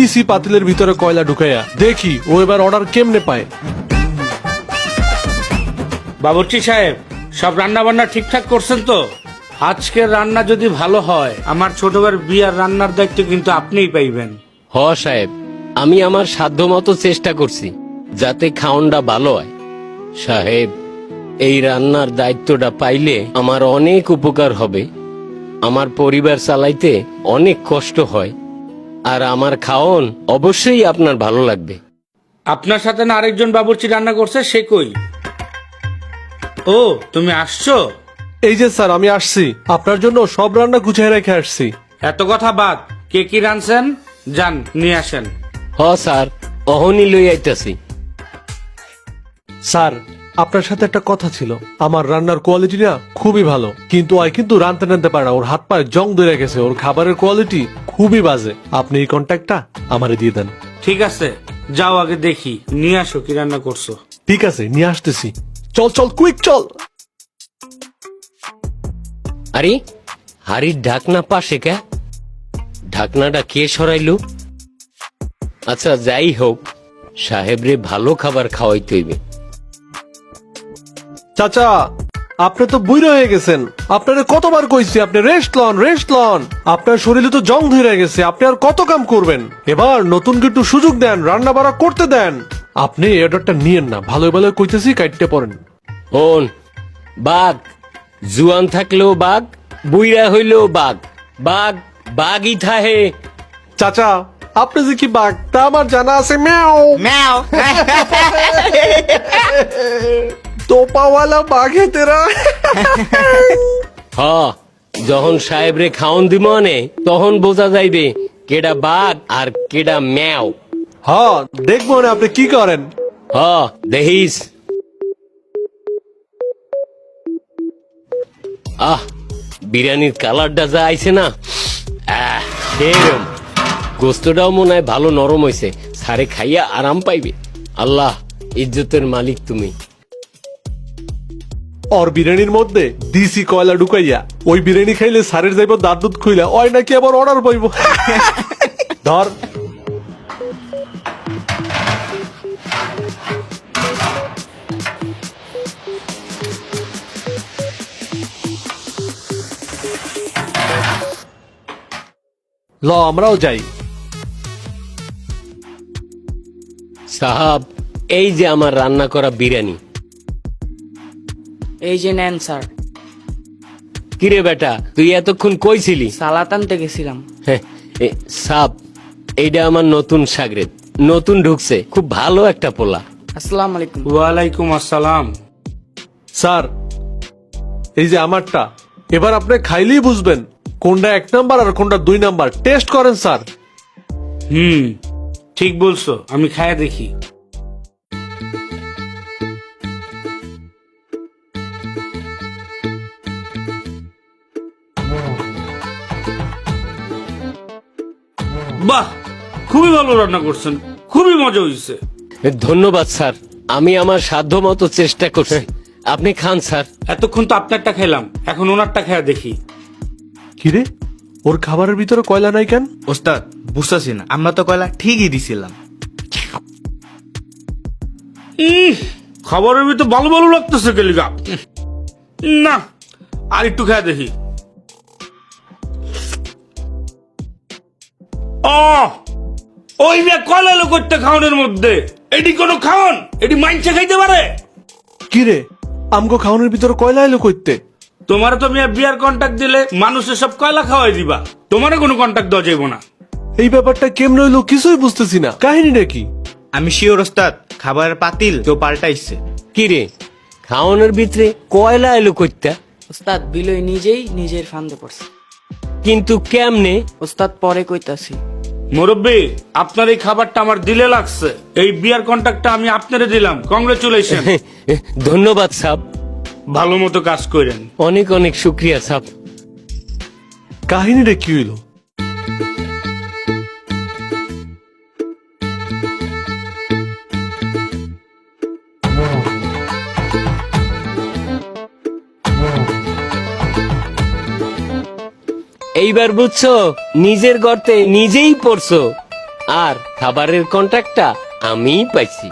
দিছি পাতিলের ভিতরে কয়লা ঢুকাইয়া, দেখি ও এবার অর্ডার কেমনে পায়। বাবুর্চি সাহেব, সব রান্না বান্না ঠিকঠাক করছেন তো? আজকের রান্না যদি ভালো হয়, আমার ছোটবার বিয়ার রান্নার দায়িত্ব কিন্তু আপনিই পাইবেন। হ সাহেব, আমি আমার সাধ্য মতো চেষ্টা করছি যাতে খাওনটা ভালো হয়। সাহেব, এই রান্নার দায়িত্বটা পাইলে আমার অনেক উপকার হবে। আমার পরিবার চালাইতে অনেক কষ্ট হয়, আর আমার খাওন অবশ্যই আপনার ভালো লাগবে। আপনার সাথে না আরেকজন বাবুর্চি রান্না করছে, সে কই? ও, তুমি আসছো? এই যে স্যার, আমি আসছি, আপনার জন্য সব রান্না গুছিয়ে রেখে আসছি। এত কথা বাদ, কে কি রাঁধছেন যান নিয়ে আসেন। হ স্যার, অহনি লই আইতাছি। স্যার, আপনার সাথে একটা কথা ছিল। আমার রান্নার কোয়ালিটি না খুবই ভালো, কিন্তু রানতে টানতে পারে না, ওর হাত পায়ে জং ধরে গেছে, ওর খাবারের কোয়ালিটি খুবই বাজে। আপনি এই কন্ট্যাক্টটা আমারে দিয়ে দেন। ঠিক আছে, যাও আগে দেখি, নিয়ে আসো কি রান্না করছো। ঠিক আছে, নিয়ে আসতেছি। চল চল, কুইক চল। আরে, হাড়ির ঢাকনা পাশে কে? ঢাকনাটা কে সরাইলো? আচ্ছা, যাই হোক, সাহেবরে ভালো খাবার খাওয়াইতে হইবে। চাচা, আপনি তো বুইড়া হয়ে গেছেন। আপনারে কতবার কইছি আপনি রেস্ট লন, রেস্ট লন। আপনার শরীরে তো জং ধরে গেছে, আপনি আর কত কাম করবেন? এবার নতুন একটু সুযোগ দেন, রান্না বাড়া করতে দেন। আপনি এই অর্ডারটা নিয়েন না, ভালো ভালো কইতেছি, কাটতে পড়েন। হন, বাঘ জুয়ান থাকলেও বাঘ, বুইরা হইলেও বাঘ। বাঘ বাঘই থাহে। চাচা, আপনি যে কি বাঘ তা আমার জানা আছে। ম্যাও ম্যাও। তোপাওয়ালা বাঘে তেরা। হ, যখন সাহেবরে খাওন দিব নে, তখন বোঝা যাইবে কেডা বাঘ আর কেডা ম্যাও। হ, দেখবো না আপনি কি করেন। হ, দেখিস। আহ, বিরিয়ানির কালারটা যা আইছে না, সেরম। গোস্তটাও মনে হয় ভালো নরম হয়েছে, সারে খাইয়া আরাম পাইবে। আল্লাহ, ইজ্জতের মালিক তুমি। ওর বিরিয়ানির মধ্যে দিছি কয়লা ঢুকাইয়া, ওই বিরিয়ানি খাইলে সারের যাইব দাঁত দুধ খুইলা, ওই নাকি আবার অর্ডার পাইব। ধর। ল, আমরাও যাই। সাহাব, এই যে আমার রান্না করা বিরিয়ানি। এই যে নেন স্যার। কিরে বেটা, তুই এতক্ষণ কইছিলি? সালাত আনতে গেছিলাম। সাপ, এইটা আমার নতুন সাগরেদ, নতুন ঢুকছে, খুব ভালো একটা পোলা। আসসালামু আলাইকুম। ওয়ালাইকুম আসসালাম। স্যার, এই যে আমারটা, এবার আপনি খাইলেই বুঝবেন কোনটা 1 নাম্বার আর কোনটা 2 নাম্বার। টেস্ট করেন স্যার। ঠিক বলছো, আমি খায়া দেখি। বাহ, খুবই ভালো রান্না করছেন, খুবই মজা হয়েছে। ধন্যবাদ স্যার, আমি আমার সাধ্য মতো চেষ্টা করছি। আপনি খান স্যার। এতক্ষণ তো আপনারটা খেলাম, এখন ওনারটা খেয়া দেখি। কিরে, ওর খাবারের ভিতরে কয়লা নাই কেন? ওস্তাদ, বুঝতেছি না, আমরা তো কয়লা ঠিকই দিছিলাম। খাবারের ভিতরে ভালো ভালো লাগতেছে কেলিগা। না, আর একটু খেয়া দেখি। ওই মেয়ে কয়লা এলো করতে খাওয়ানোর মধ্যে? এটি কোনো খাওন? এটি মাইনসে খাইতে পারে? কিরে, আমগো খাওয়ানোর ভিতরে কয়লা এলো কইতে? তোমার তো মেয়ে বিয়ার কন্ট্যাক্ট দিলে মানুষের সব কয়লা খাওয়াই দিবা, তোমারে কোনো কন্ট্যাক্ট দেওয়া যাইব না। এই ব্যাপারটা কেমন হইলো কিছুই বুঝতেছি না, কাহিনীটা কি? আমি শিওর ওস্তাদ, খাবারের পাতিল কেউ পাল্টাইছে। কিরে, খাওয়ানোর ভিতরে কয়লা এলো কইতা? ওস্তাদ বিলই নিজেই নিজের ফান্দে পড়ছে। কিন্তু কেমনে? ওস্তাদ পরে কইতাছি। মুরব্বী, আপনার এই খাবারটা আমার দিলে লাগছে। এই বিয়ার কন্ট্যাক্টটা আমি আপনারে দিলাম, কংগ্রেচুলেশন। ধন্যবাদ সাব, ভালো মতো কাজ করেন। অনেক অনেক শুক্রিয়া সাব। কাহিনীটা কি হইলো? এইবার বুঝছো, নিজের গর্তে নিজেই পড়ছো। আর খাবারের কন্ট্রাক্টটা আমিই পাইছি।